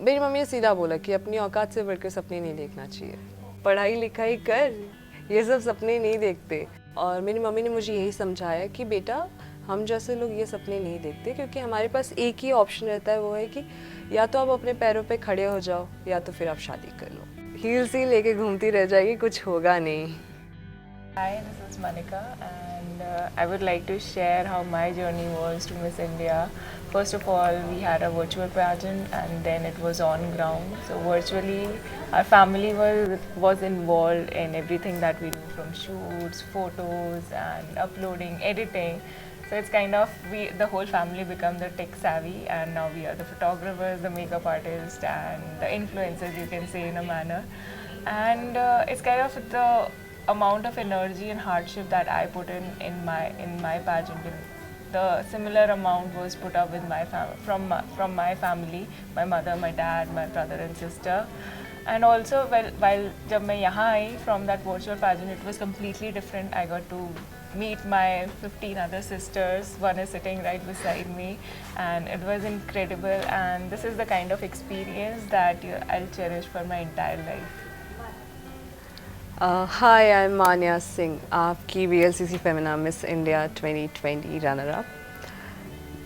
मेरी मम्मी ने सीधा बोला कि अपनी औकात से बढ़कर सपने नहीं देखना चाहिए, पढ़ाई लिखाई कर, ये सब सपने नहीं देखते। और मेरी मम्मी ने मुझे यही समझाया कि बेटा हम जैसे लोग ये सपने नहीं देखते, क्योंकि हमारे पास एक ही ऑप्शन रहता है, वो है कि या तो आप अपने पैरों पे खड़े हो जाओ या तो फिर आप शादी कर लो। हील्स ही लेके घूमती रह जाएगी, कुछ होगा नहीं। Hi, this is Manika, and I would like to share how my journey was to Miss India. First of all, we had a virtual pageant, and then it was on ground. So virtually, our family was involved in everything that we do, from shoots, photos, and uploading, editing. So it's kind of the whole family become the tech savvy, and now we are the photographers, the makeup artists, and the influencers, you can say in a manner. And it's kind of the amount of energy and hardship that I put in my pageant. The similar amount was put up with from my family, my mother, my dad, my brother and sister. And also, while जब मैं यहाँ आई from that virtual pageant, it was completely different. I got to meet my 15 other sisters. One is sitting right beside me, and it was incredible. And this is the kind of experience that I'll cherish for my entire life. Hi, I am Manya Singh, आपकी VLCC Femina Miss India 2020 runner up.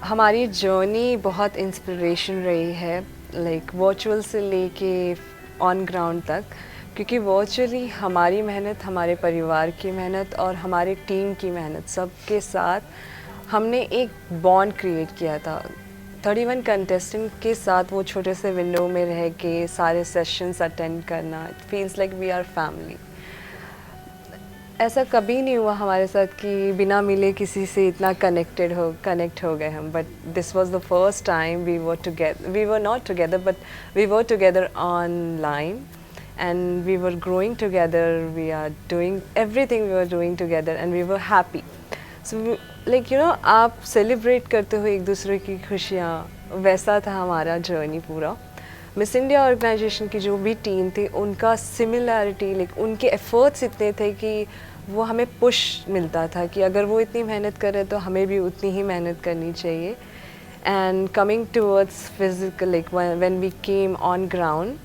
हमारी journey बहुत inspiration रही है, like virtual से लेके on ground तक, क्योंकि virtually हमारी मेहनत, हमारे परिवार की मेहनत और हमारे टीम की मेहनत, सबके साथ हमने एक बॉन्ड क्रिएट किया था। 31 कंटेस्टेंट के साथ वो छोटे से विंडो में रह के सारे सेशंस अटेंड करना, it feels like we are family. ऐसा कभी नहीं हुआ हमारे साथ कि बिना मिले किसी से इतना कनेक्ट हो गए हम, but this was the first time we were not together, but we were together online, and we were growing together, we are doing everything we were doing together, and we were happy. So like आप celebrate करते हो एक दूसरे की खुशियाँ, वैसा था हमारा जर्नी पूरा। मिस इंडिया ऑर्गेनाइजेशन की जो भी टीम थी, उनका सिमिलैरिटी, लाइक उनके एफर्ट्स इतने थे कि वो हमें पुश मिलता था कि अगर वो इतनी मेहनत कर रहे तो हमें भी उतनी ही मेहनत करनी चाहिए। And coming towards physical, like when we came on ground,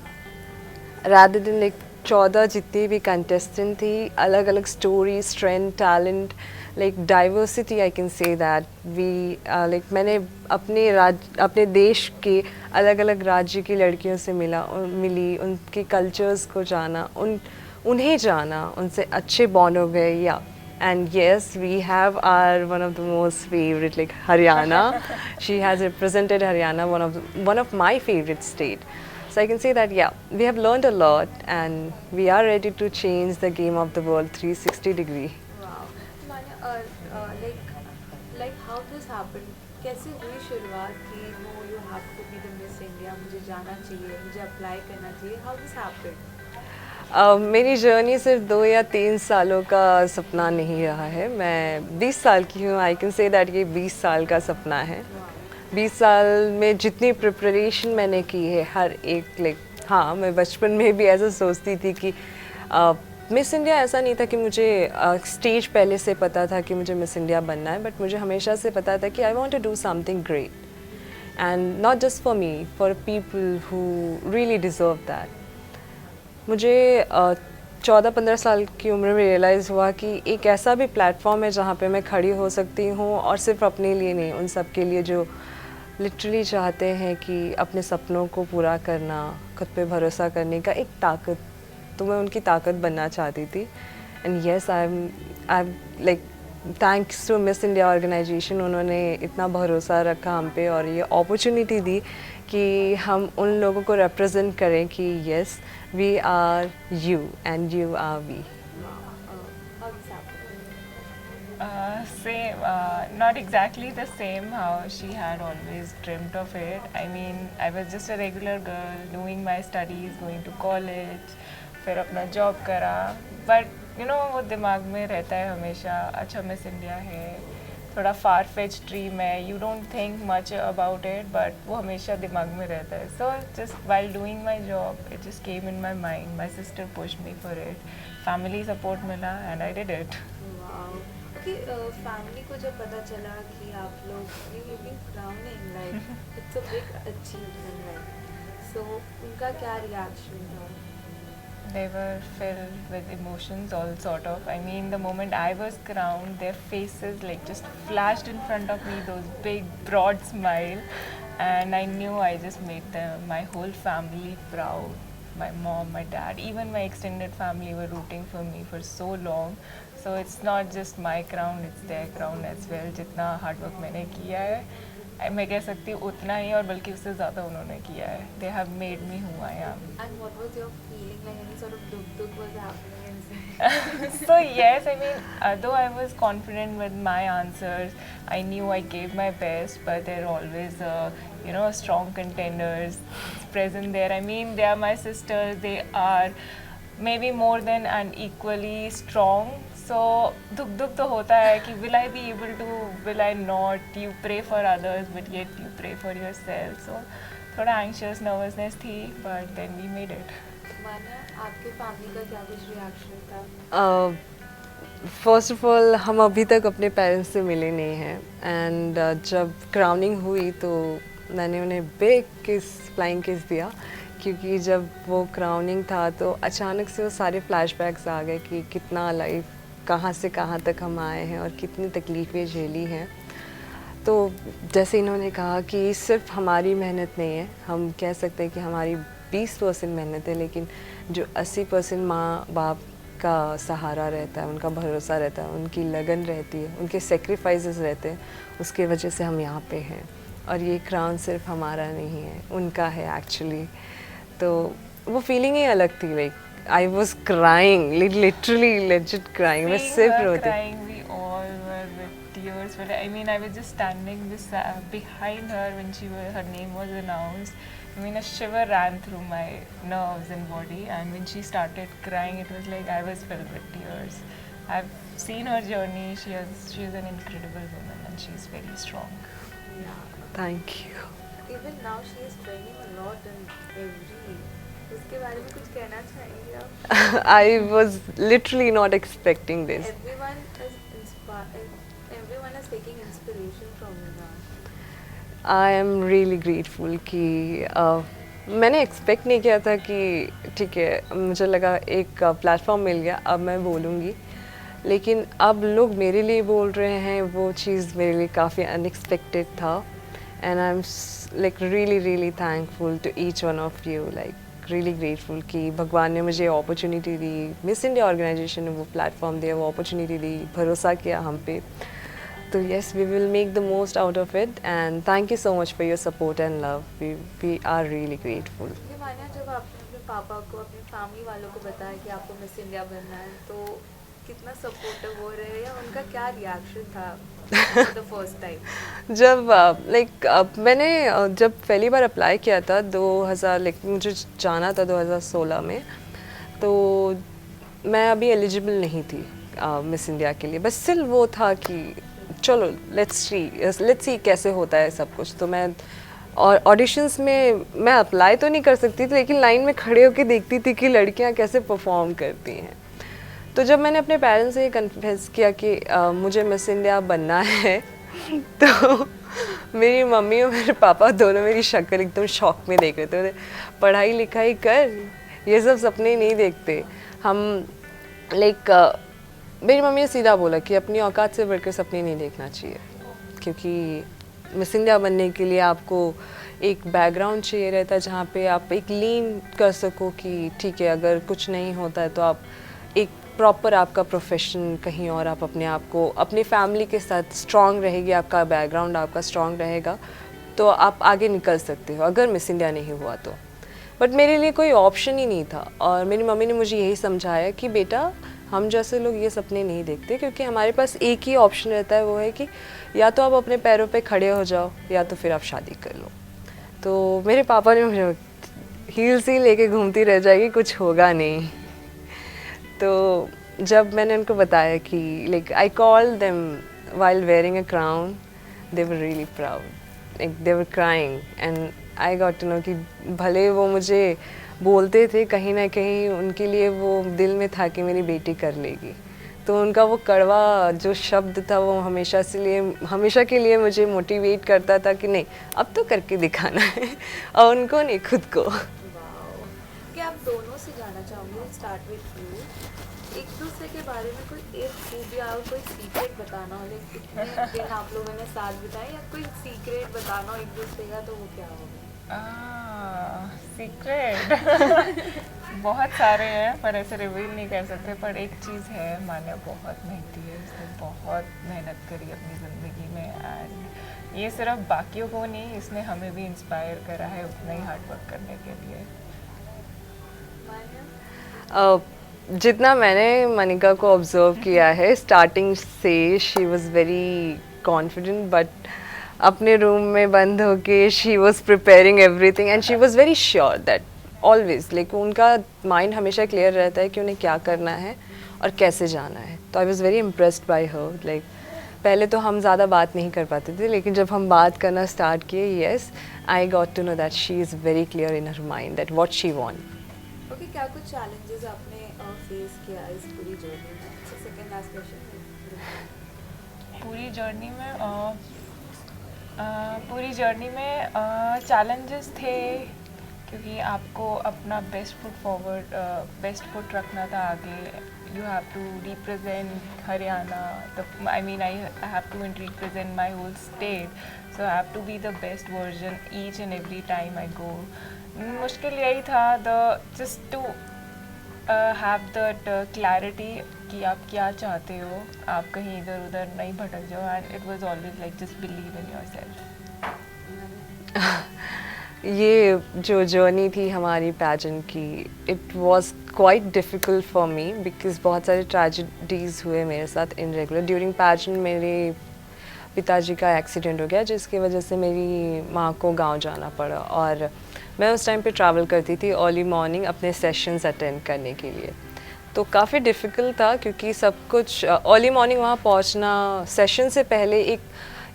rather than like 14 जितनी भी कंटेस्टेंट थी, अलग अलग story, strength, talent, like diversity, I can say that we like मैंने अपने देश के अलग अलग राज्य की लड़कियों से मिली, उनके कल्चर्स को जाना, उन्हें जाना, उनसे अच्छे बॉन्ड हो गए। या and yes, we have our one of the most favorite, like Haryana. She has represented Haryana, one of my favorite state. So I can say that yeah, we have learned a lot, and we are ready to change the game of the world 360 degree. Wow. Manya, like how this happened? कैसे हुई शुरुआत कि no, you have to be the Miss India, मुझे जाना चाहिए, मुझे apply करना चाहिए? How this happened? मेरी जर्नी सिर्फ 2 या 3 सालों का सपना नहीं रहा है, मैं 20 साल की हूँ। आई कैन से दैट ये 20 साल का सपना है। 20 साल में जितनी प्रिपरेशन मैंने की है, हर एक लाइक, हाँ मैं बचपन में भी ऐसा सोचती थी कि मिस इंडिया ऐसा नहीं था कि मुझे स्टेज पहले से पता था कि मुझे मिस इंडिया बनना है, बट मुझे हमेशा से पता था कि I want to do something great, and not just for me, for people who really deserve that. मुझे 14-15 साल की उम्र में रियलाइज़ हुआ कि एक ऐसा भी प्लेटफॉर्म है जहाँ पे मैं खड़ी हो सकती हूँ, और सिर्फ अपने लिए नहीं, उन सब के लिए जो लिटरली चाहते हैं कि अपने सपनों को पूरा करना, खुद पे भरोसा करने का एक ताकत, तो मैं उनकी ताकत बनना चाहती थी। And yes, I like thanks to Miss India organisation, उन्होंने इतना भरोसा रखा हम पे और ये अपॉर्चुनिटी दी कि हम उन लोगों को रिप्रेजेंट करें कि yes, we are you and you are we. How this happened? Same, not exactly the same how she had always dreamt of it. I mean, I was just a regular girl doing my studies, going to college, फिर अपना job करा, but वो दिमाग में रहता है हमेशा, अच्छा मिस इंडिया है, थोड़ा फार फेच ड्रीम है, you don't think much about it, but वो हमेशा दिमाग में रहता है। So just while doing my job, it just came in my mind, my sister pushed me for it, family support मिला, and I did it. Wow. Okay, family को जब पता चला कि आप लोग you've been crowning, like it's a big achievement, right? सो उनका क्या रिएक्शन था? They were filled with emotions, all sort of. I mean, the moment I was crowned, their faces like just flashed in front of me, those big, broad smile, and I knew I just made them, my whole family proud. My mom, my dad, even my extended family were rooting for me for so long. So it's not just my crown, it's their crown as well. जितना hard work मैंने किया है, मैं कह सकती हूँ उतना ही और बल्कि उससे ज़्यादा उन्होंने किया है. They have made me who I am. And what was your feeling, like any sort of duk was happening inside? So yes, I mean, though I was confident with my answers, I knew I gave my best, but there are always, strong contenders present there. I mean, they are my sisters. They are maybe more than and equally strong. So duk तो होता है कि will I be able to, will I not? You pray for others, but yet you pray for yourself. So थोड़ा anxious, nervousness थी, but then we made it. माना आपके family का क्या कुछ रिएक्शन था? फर्स्ट ऑफ ऑल हम अभी तक अपने पेरेंट्स से मिले नहीं हैं एंड जब क्राउनिंग हुई तो मैंने उन्हें बिग किस फ्लाइंग किस दिया क्योंकि जब वो क्राउनिंग था तो अचानक से वो सारे फ्लैशबैक्स आ गए कि कितना लाइफ कहाँ से कहाँ तक हम आए हैं और कितनी तकलीफ़ें झेली हैं. तो जैसे इन्होंने कहा कि सिर्फ हमारी मेहनत नहीं है, हम कह सकते हैं कि हमारी 20% मेहनत है, लेकिन जो 80% माँ बाप का सहारा रहता है, उनका भरोसा रहता है, उनकी लगन रहती है, उनके सेक्रीफाइसेस रहते हैं, उसके वजह से हम यहाँ पे हैं. और ये क्राउन सिर्फ हमारा नहीं है, उनका है एक्चुअली. तो वो फीलिंग ही अलग थी. Like I was crying, literally legit crying. मैं सिर्फ रोती. Tears, but I mean, I was just standing behind her when her name was announced. I mean, a shiver ran through my nerves and body, and when she started crying, it was like I was filled with tears. I've seen her journey. She is an incredible woman, and she's very strong. Thank you. Even now she is training a lot in every. उसके बारे में कुछ कहना चाहेंगे आप? I was literally not expecting this. Everyone is inspired. Everyone is taking inspiration from you now. I am really grateful कि मैंने expect नहीं किया था कि ठीक है, मुझे लगा एक प्लेटफॉर्म मिल गया, अब मैं बोलूँगी, लेकिन अब लोग मेरे लिए बोल रहे हैं, वो चीज़ मेरे लिए काफ़ी अनएक्सपेक्टेड था. And I am like really thankful to each one of you. Like really grateful कि भगवान ने मुझे अपॉर्चुनिटी दी, मिस इंडिया ऑर्गेनाइजेशन ने वो प्लेटफॉर्म दिया, वो अपॉर्चुनिटी दी, भरोसा किया हम पे. So yes, we will make the most out of it, and thank you so much for your support and love. We are really grateful. ये मानिया जब आपने अपने पापा को, अपनी फैमिली वालों को बताया कि आपको मिस इंडिया बनना है, तो कितना सपोर्टिव हो रहे हैं या उनका क्या रिएक्शन था for the first time? जब मैंने जब पहली बार अप्लाई किया था 2000, मुझे जाना था 2016 में, तो मैं अभी एलिजिबल नहीं थी मिस इंडिया के लिए. बस सिर्फ वो था कि चलो लेट्स सी कैसे होता है सब कुछ. तो मैं और ऑडिशंस में मैं अप्लाई तो नहीं कर सकती थी, लेकिन लाइन में खड़े होकर देखती थी कि लड़कियां कैसे परफॉर्म करती हैं. तो जब मैंने अपने पेरेंट्स से ये कन्फेस किया कि मुझे मिस इंडिया बनना है, तो मेरी मम्मी और मेरे पापा दोनों मेरी शक्ल एकदम शॉक में देख रहे थे. पढ़ाई लिखाई कर, ये सब सपने नहीं देखते हम. मेरी मम्मी ने सीधा बोला कि अपनी औकात से बढ़कर सपने नहीं देखना चाहिए, क्योंकि मिस इंडिया बनने के लिए आपको एक बैकग्राउंड चाहिए रहता है जहाँ पे आप एक लीन कर सको कि ठीक है, अगर कुछ नहीं होता है तो आप एक प्रॉपर आपका प्रोफेशन कहीं और, आप अपने आप को अपनी फैमिली के साथ स्ट्रॉन्ग रहेगी, आपका बैकग्राउंड आपका स्ट्रॉन्ग रहेगा तो आप आगे निकल सकते हो अगर मिस इंडिया नहीं हुआ तो. बट मेरे लिए कोई ऑप्शन ही नहीं था, और मेरी मम्मी ने मुझे यही समझाया कि बेटा, हम जैसे लोग ये सपने नहीं देखते, क्योंकि हमारे पास एक ही ऑप्शन रहता है, वो है कि या तो आप अपने पैरों पे खड़े हो जाओ या तो फिर आप शादी कर लो. तो मेरे पापा ने मुझे हील्स ही लेके घूमती रह जाएगी, कुछ होगा नहीं. तो जब मैंने उनको बताया कि like I call them while wearing a crown, they were really proud, like they were crying, and I got to know कि भले वो मुझे बोलते थे, कहीं ना कहीं उनके लिए वो दिल में था कि मेरी बेटी कर लेगी. तो उनका वो कड़वा जो शब्द था वो हमेशा के लिए मुझे मोटिवेट करता था कि नहीं अब तो करके दिखाना है और उनको नहीं खुद को। वाओ, क्या आप दोनों से जानना चाहूँगी, स्टार्ट विथ यू, एक दूसरे के बारे में कोई एक खूबी और कोई सीक्रेट बताना हो, लाइक कितने दिन आप लोगों ने साथ बिताए या कोई सीक्रेट बताना हो एक दूसरे का, तो वो क्या होगा? सीक्रेट बहुत सारे हैं पर ऐसे रिवील नहीं कर सकते, पर एक चीज़ है, मान्या बहुत मेहनती है, उसने बहुत मेहनत करी अपनी ज़िंदगी में एंड ये सिर्फ बाकियों को नहीं, इसने हमें भी इंस्पायर करा है उतना ही हार्ड वर्क करने के लिए। जितना मैंने मनिका को ऑब्जर्व किया है स्टार्टिंग से, she was very confident but अपने रूम में बंद होके she was preparing everything and she was very sure that always, like उनका माइंड हमेशा क्लियर रहता है कि उन्हें क्या करना है और कैसे जाना है। तो I was very impressed by her. Like पहले तो हम ज़्यादा बात नहीं कर पाते थे, लेकिन जब हम बात करना स्टार्ट किए, yes I got to know that she is very clear in her mind that what she want. Okay, क्या कुछ चैलेंजेस आपने फेस किया इस पूरी जर्नी में? Second last question. पूरी जर्नी में चैलेंजेस थे क्योंकि आपको अपना बेस्ट फुट रखना था आगे। You have to represent Haryana, I mean I have to represent my whole state, so I have to be the best version each and every time I go. मुश्किल यही था just to have that clarity कि आप क्या चाहते हो, आप कहीं इधर उधर नहीं भटक जाओ and it was always like just believe in yourself. ये जो जर्नी थी हमारी पैजेंट की, it was quite difficult for me because बहुत सारे ट्रेजेडीज़ हुए मेरे साथ इन रेगुलर। ड्यूरिंग पैजेंट मेरे पिताजी का एक्सीडेंट हो गया जिसकी वजह से मेरी माँ को गांव जाना पड़ा और मैं उस टाइम पे ट्रैवल करती थी अर्ली मॉर्निंग अपने सेशंस अटेंड करने के लिए। तो काफ़ी डिफ़िकल्ट था क्योंकि सब कुछ अर्ली मॉर्निंग वहाँ पहुँचना, सेशन से पहले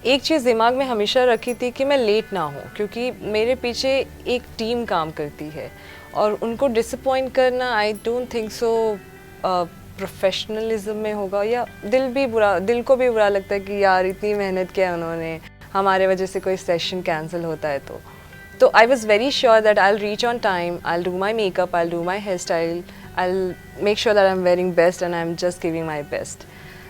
एक चीज़ दिमाग में हमेशा रखी थी कि मैं लेट ना हूँ क्योंकि मेरे पीछे एक टीम काम करती है और उनको डिसअपॉइंट करना I don't think so professionalism में होगा, या दिल को भी बुरा लगता है कि यार इतनी मेहनत किया उन्होंने, हमारे वजह से कोई सेशन कैंसिल होता है। तो I was very sure that I will reach on time, I will do my makeup, I will do my hair style, I'll make sure that I'm wearing best and I'm just giving my best.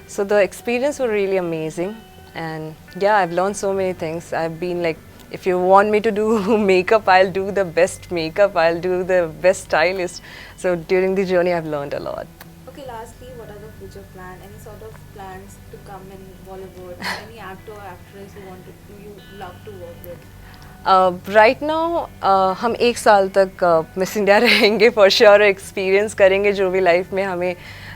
So the experience was really amazing and yeah, I've learned so many things. I've been like, if you want me to do makeup, I'll do the best makeup, I'll do the best stylist. So during the journey I've learned a lot. Okay, lastly, what are the future plans? Any sort of plans to come in Bollywood? Any actor or actress you love to work with? Right now हम 1 साल तक miss India रहेंगे for sure, experience करेंगे जो भी life में हमें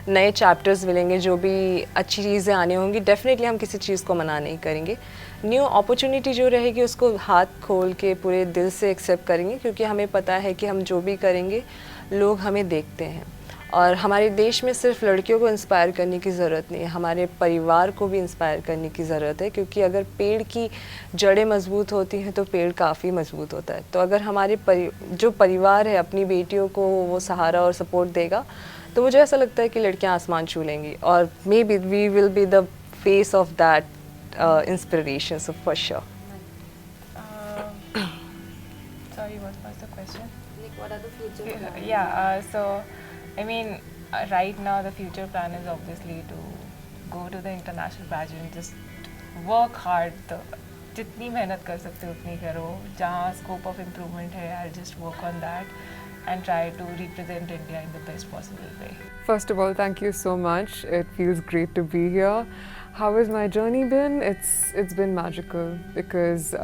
नए चैप्टर्स मिलेंगे, जो भी अच्छी चीज़ें आनी होंगी, डेफिनेटली हम किसी चीज़ को मना नहीं करेंगे। न्यू अपॉर्चुनिटी जो रहेगी उसको हाथ खोल के पूरे दिल से एक्सेप्ट करेंगे क्योंकि हमें पता है कि हम जो भी करेंगे लोग हमें देखते हैं और हमारे देश में सिर्फ लड़कियों को इंस्पायर करने की ज़रूरत नहीं है, हमारे परिवार को भी इंस्पायर करने की ज़रूरत है क्योंकि अगर पेड़ की जड़ें मजबूत होती हैं तो पेड़ काफ़ी मजबूत होता है। तो अगर हमारे जो परिवार है अपनी बेटियों को वो सहारा और सपोर्ट देगा तो मुझे ऐसा लगता है कि लड़कियां आसमान छू लेंगी और maybe we will be the face of that inspiration, so for sure. Sorry, what was the question? Like, what are the future plans? Yeah, so I mean, right now the future plan is obviously to go to the international pageant, just work hard. जितनी मेहनत कर सकते हो उतनी करो, जहाँ scope of improvement है, I'll just work on that and try to represent India in the best possible way. First of all, thank you so much. It feels great to be here. How has my journey been? It's been magical because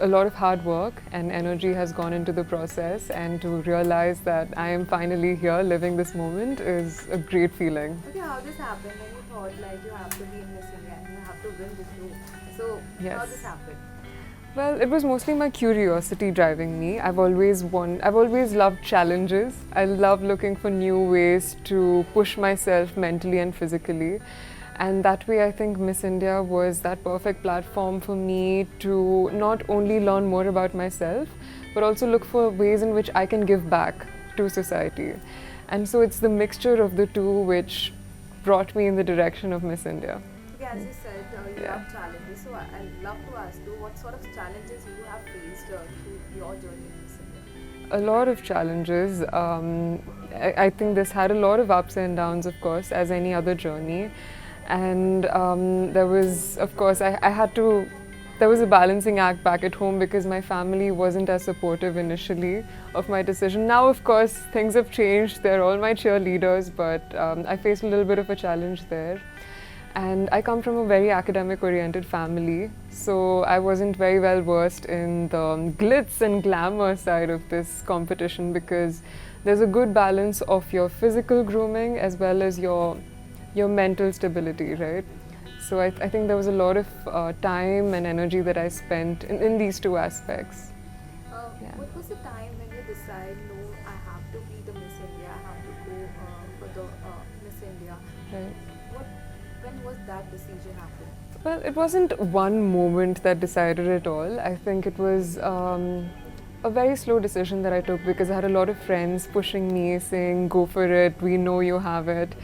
a lot of hard work and energy has gone into the process, and to realize that I am finally here living this moment is a great feeling. Okay, how this happened when you thought like you have to be in Miss India and you have to win this role? So Yes. how this happened? Well, it was mostly my curiosity driving me. I've always loved challenges. I love looking for new ways to push myself mentally and physically. And that way I think Miss India was that perfect platform for me to not only learn more about myself, but also look for ways in which I can give back to society. And so it's the mixture of the two which brought me in the direction of Miss India. Okay, as you said, you Yeah. have challenges. So I'd love to ask you what sort of challenges you have faced through your journey in Miss India. A lot of challenges. I think this had a lot of ups and downs, of course, as any other journey. And there was, of course, I had to. There was a balancing act back at home because my family wasn't as supportive initially of my decision. Now, of course, things have changed. They're all my cheerleaders, but I faced a little bit of a challenge there. And I come from a very academic oriented family, so I wasn't very well versed in the glitz and glamour side of this competition because there's a good balance of your physical grooming as well as your mental stability, right? So I think there was a lot of time and energy that I spent in these two aspects. Yeah. What was the time when you decide, no, I have to be the Miss India, I have to go for the Miss India? Right. When was that decision happening? Well, it wasn't one moment that decided it all. I think it was a very slow decision that I took because I had a lot of friends pushing me, saying, go for it, we know you have it.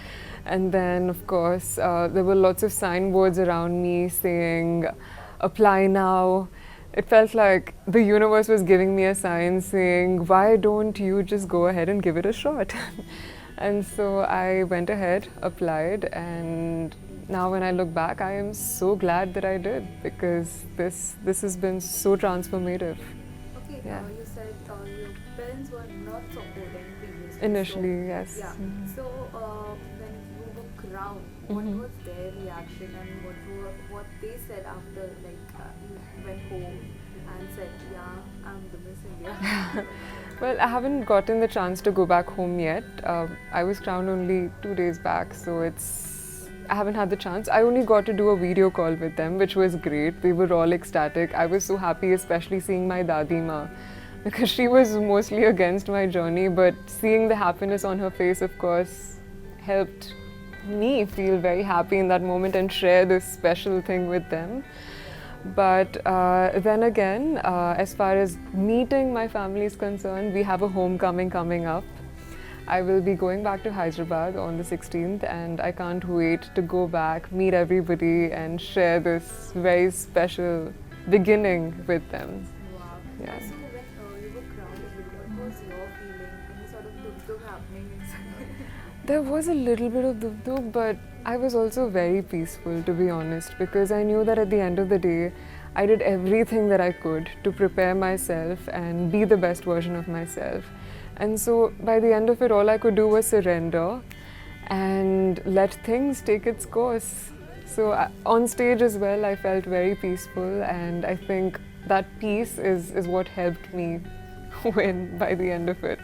And then, of course, there were lots of signboards around me saying, apply now. It felt like the universe was giving me a sign saying, why don't you just go ahead and give it a shot? And so I went ahead, applied, and now when I look back, I am so glad that I did because this has been so transformative. Okay, Yeah. you said your parents were not supporting previously. Initially, so, yes. Yeah. Mhm. So when you were crowned, what Mhm. was their reaction and what they said after you went home and said, yeah, I'm the Miss India? Well, I haven't gotten the chance to go back home yet. I was crowned only 2 days back, so I haven't had the chance. I only got to do a video call with them, which was great. They were all ecstatic. I was so happy, especially seeing my Dadi Ma, because she was mostly against my journey, but seeing the happiness on her face, of course, helped me feel very happy in that moment and share this special thing with them. But then again, as far as meeting my family is concerned, we have a homecoming coming up. I will be going back to Hyderabad on the 16th, and I can't wait to go back, meet everybody, and share this very special beginning with them. Wow. Yeah. So when you were crowned, what was your feeling? Any sort of duk happening inside? There was a little bit of duk, but I was also very peaceful, to be honest, because I knew that at the end of the day, I did everything that I could to prepare myself and be the best version of myself. And so by the end of it, all I could do was surrender and let things take its course. So on stage as well, I felt very peaceful, and I think that peace is what helped me win by the end of it.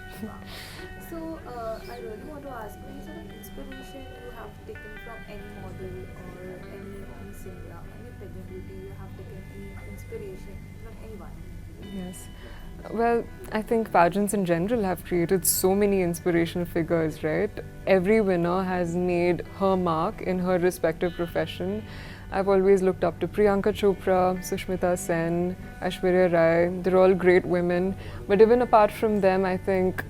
So I really want to ask you, any sort of inspiration you have taken from any model or any Miss India, any pageant beauty you have taken any inspiration from anyone? Yes. Well, I think pageants in general have created so many inspirational figures, right? Every winner has made her mark in her respective profession. I've always looked up to Priyanka Chopra, Sushmita Sen, Aishwarya Rai. They're all great women. But even apart from them, I think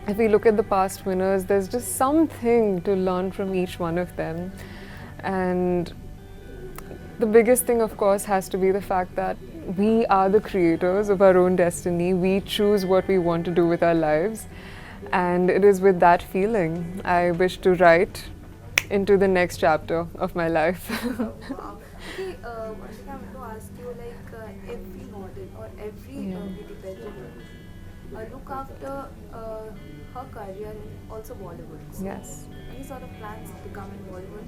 if we look at the past winners, there's just something to learn from each one of them. And the biggest thing, of course, has to be the fact that we are the creators of our own destiny. We choose what we want to do with our lives. And it is with that feeling I wish to write into the next chapter of my life. Wow. Okay, one thing I want to ask you, every model or every beauty pageant look after her career in also Bollywood. So Yes. any sort of plans to come in Bollywood?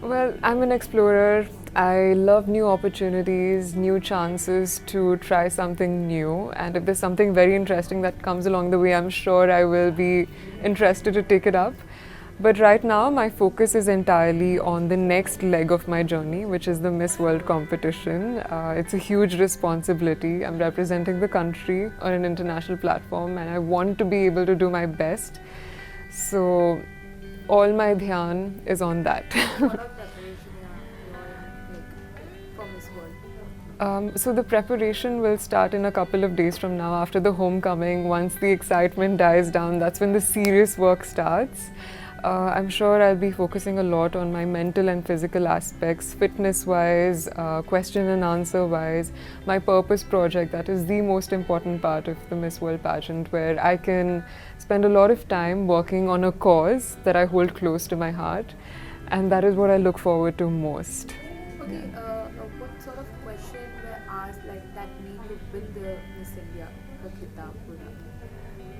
Well, I'm an explorer. I love new opportunities, new chances to try something new. And if there's something very interesting that comes along the way, I'm sure I will be interested to take it up. But right now, my focus is entirely on the next leg of my journey, which is the Miss World competition. It's a huge responsibility. I'm representing the country on an international platform, and I want to be able to do my best. So all my dhyan is on that. What of preparation for Miss World? So the preparation will start in a couple of days from now after the homecoming. Once the excitement dies down, that's when the serious work starts. I'm sure I'll be focusing a lot on my mental and physical aspects, fitness-wise, question and answer-wise. My purpose project, that is the most important part of the Miss World pageant, where I can spend a lot of time working on a cause that I hold close to my heart, and that is what I look forward to most. Okay, what sort of question were asked like that made you win the Miss India का खिताब पूरा?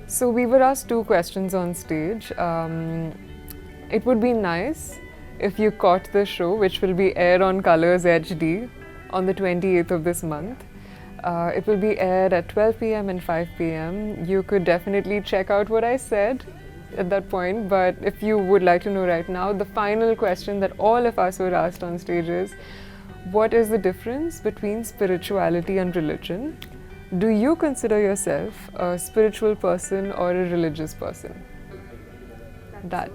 So we were asked two questions on stage. It would be nice if you caught the show, which will be aired on Colors HD on the 28th of this month. It will be aired at 12 p.m. and 5 p.m. You could definitely check out what I said at that point, but if you would like to know right now, the final question that all of us were asked on stage is, what is the difference between spirituality and religion? Do you consider yourself a spiritual person or a religious person? That.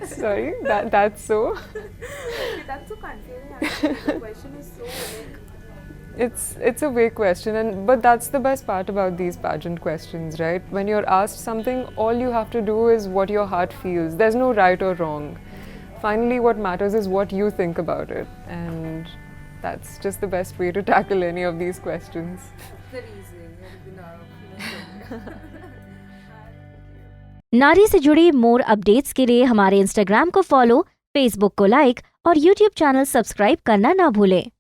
Sorry, that's so. Okay, that's so confusing. Actually, the question is so like. It's a vague question, but that's the best part about these pageant questions, right? When you're asked something, all you have to do is what your heart feels. There's no right or wrong. Finally, what matters is what you think about it, and that's just the best way to tackle any of these questions. The reason नारी से जुड़ी more updates के लिए हमारे Instagram को follow, Facebook को like और YouTube channel subscribe करना ना भूलें।